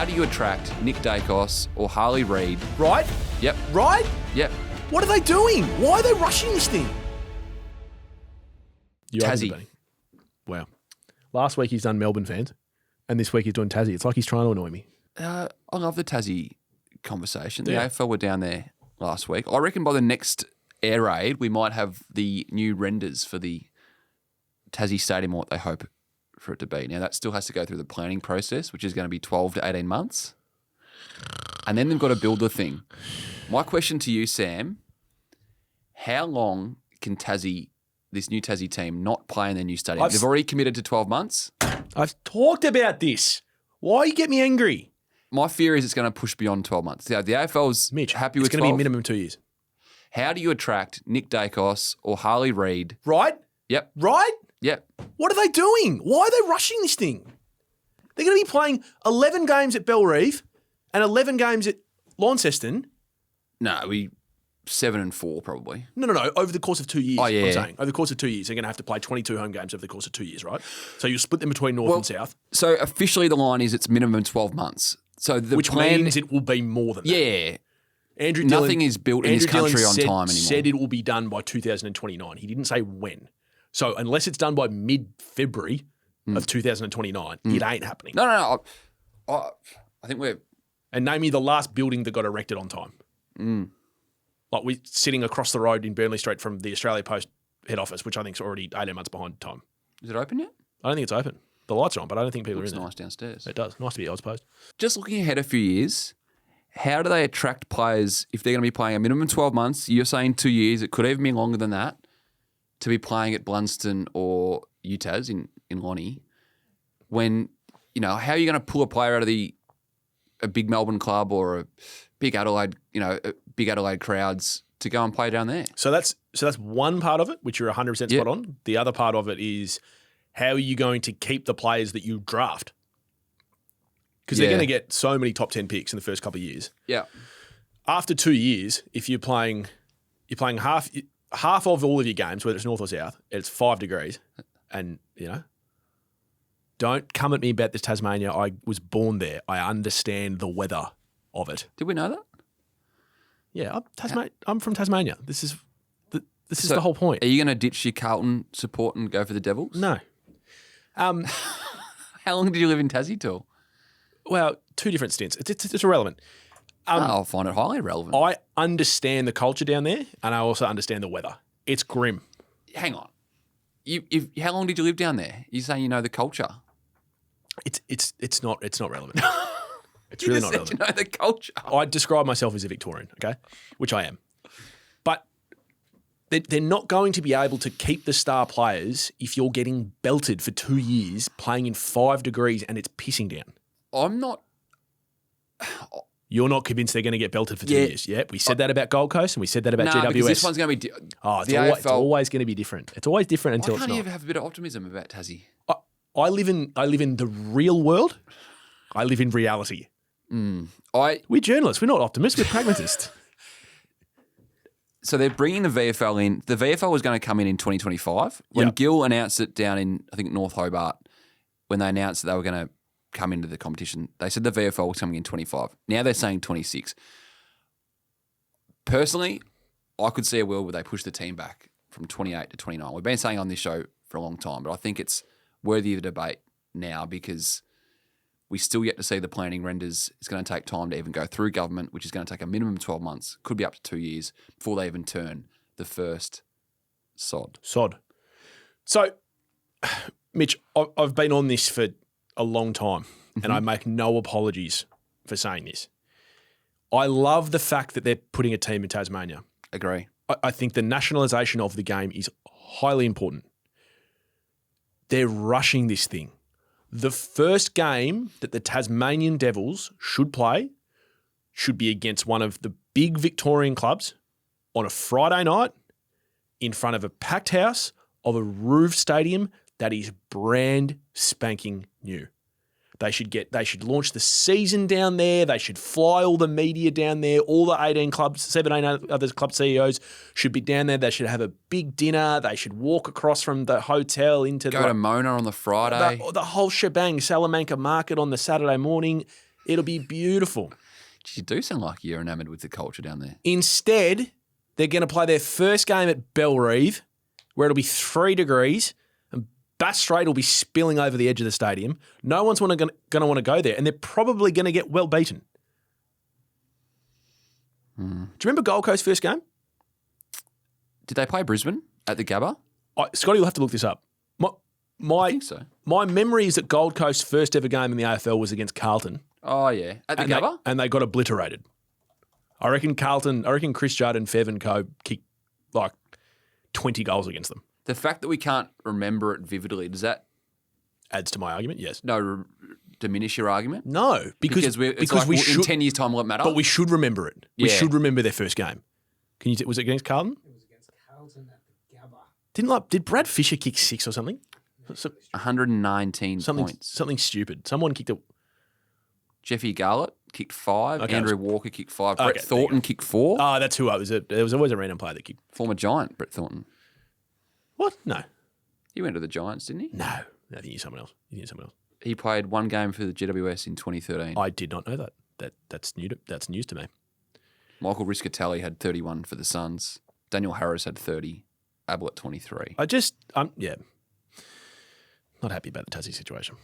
How do you attract Nick Dacos or Harley Reid? Right? Yep. Right? Yep. What are they doing? Why are they rushing this thing? You opened the Tassie. betting. Wow. Last week he's done Melbourne fans, and this week he's doing Tassie. It's like he's trying to annoy me. I love the Tassie conversation. The Yeah. AFL were down there last week. I reckon by the next air raid, we might have the new renders for the Tassie Stadium, what they hope for it to be. Now, that still has to go through the planning process, which is going to be 12 to 18 months. And then they've got to build the thing. My question to you, Sam, how long can this new Tassie team, not play in their new stadium? They've already committed to 12 months. I've talked about this. Why you get me angry? My fear is it's going to push beyond 12 months. The AFL's Mitch, happy it's with going 12. to be minimum 2 years. How do you attract Nick Dacos or Harley Reid? Right? Yep. Right? Yep. What are they doing? Why are they rushing this thing? They're going to be playing 11 games at Bellerive and 11 games at Launceston. No, 7 and 4 probably. No. Over the course of 2 years, Oh, yeah. I'm saying. Over the course of 2 years, they're going to have to play 22 home games over the course of 2 years, right? So you split them between North and South. So officially the line is it's minimum 12 months. So the Which plan means it will be more than that. Yeah. Andrew Dillon, Nothing is built in this country on time anymore. Said it will be done by 2029. He didn't say when. So unless it's done by mid-February of 2029, it ain't happening. No. I think we're... And name me the last building that got erected on time. Like we're sitting across the road in Burnley Street from the Australia Post head office, which I think is already 18 months behind time. Is it open yet? I don't think it's open. The lights are on, but I don't think people Looks are in nice downstairs. there. It does. Nice to be at Oz Post. Just looking ahead a few years, how do they attract players if they're going to be playing a minimum 12 months? You're saying 2 years. It could even be longer than that to be playing at Blunston or UTAS in Lonnie. When, how are you going to pull a player out of a big Melbourne club or a big Adelaide, big Adelaide crowds to go and play down there? So that's one part of it, which you're 100% spot on. The other part of it is how are you going to keep the players that you draft? Because they're going to get so many top 10 picks in the first couple of years. Yeah. After 2 years, if you're playing half of all of your games, whether it's North or South, it's 5 degrees. And, don't come at me about this Tasmania. I was born there. I understand the weather of it. Did we know that? Yeah, I'm from Tasmania. This is the whole point. Are you going to ditch your Carlton support and go for the Devils? No. How long did you live in Tassie till? Well, 2 different stints. It's irrelevant. I'll find it highly relevant. I understand the culture down there, and I also understand the weather. It's grim. Hang on. How long did you live down there? You're saying you know the culture. It's not relevant. It's really not relevant. You know the culture. I describe myself as a Victorian, okay, which I am. But they're not going to be able to keep the star players if you're getting belted for 2 years playing in 5 degrees and it's pissing down. I'm not. You're not convinced they're going to get belted for 2 years. Yeah, we said that about Gold Coast and we said that about GWS. Because this one's going to be. It's always going to be different. It's always different until it's not. Why can't you ever have a bit of optimism about Tassie? I live in the real world. I live in reality. We're journalists. We're not optimists. We're pragmatists. So they're bringing the VFL in. The VFL was going to come in 2025. When Gill announced it down in, I think, North Hobart, when they announced that they were going to come into the competition, they said the VFL was coming in 25. Now they're saying 26. Personally, I could see a world where they push the team back from 28 to 29. We've been saying on this show for a long time, but I think it's worthy of a debate now because we still yet to see the planning renders. It's going to take time to even go through government, which is going to take a minimum of 12 months, could be up to 2 years before they even turn the first sod. So, Mitch, I've been on this for a long time and I make no apologies for saying this. I love the fact that they're putting a team in Tasmania. Agree. I think the nationalisation of the game is highly important. They're rushing this thing. The first game that the Tasmanian Devils should play should be against one of the big Victorian clubs on a Friday night in front of a packed house of a roof stadium that is brand spanking new. They should launch the season down there. They should fly all the media down there. All the 18 clubs, 17 other club CEOs should be down there. They should have a big dinner. They should walk across from the hotel into Go to Mona on the Friday. The whole shebang, Salamanca Market on the Saturday morning. It'll be beautiful. You do sound like you're enamoured with the culture down there. Instead, they're going to play their first game at Bellerive, where it'll be 3 degrees and Bass Strait will be spilling over the edge of the stadium. No one's going to want to go there, and they're probably going to get well beaten. Do you remember Gold Coast's first game? Did they play Brisbane at the Gabba? Scotty, you'll have to look this up. I think so. My memory is that Gold Coast's first ever game in the AFL was against Carlton. Oh, yeah. At the Gabba? And they got obliterated. I reckon Chris Judd and Fev and co kicked like 20 goals against them. The fact that we can't remember it vividly, does that Adds to my argument, yes. diminish your argument? No, because we should, in 10 years' time, will it matter? But we should remember it. We Yeah. should remember their first game. Was it against Carlton? It was against Carlton at the Gabba. Did Brad Fisher kick 6 or something? 119 points. Something stupid. Someone kicked a... Jeffy Garlett kicked 5. Okay, Andrew Walker kicked 5. Okay, Brett Thornton kicked 4. Oh, that's who I was. There was always a random player that kicked. Former Giant, Brett Thornton. What? No. He went to the Giants, didn't he? No. I think he's someone else. He played 1 game for the GWS in 2013. I did not know that. That's news to me. Michael Riscatelli had 31 for the Suns. Daniel Harris had 30. Ablett 23. Not happy about the Tassie situation.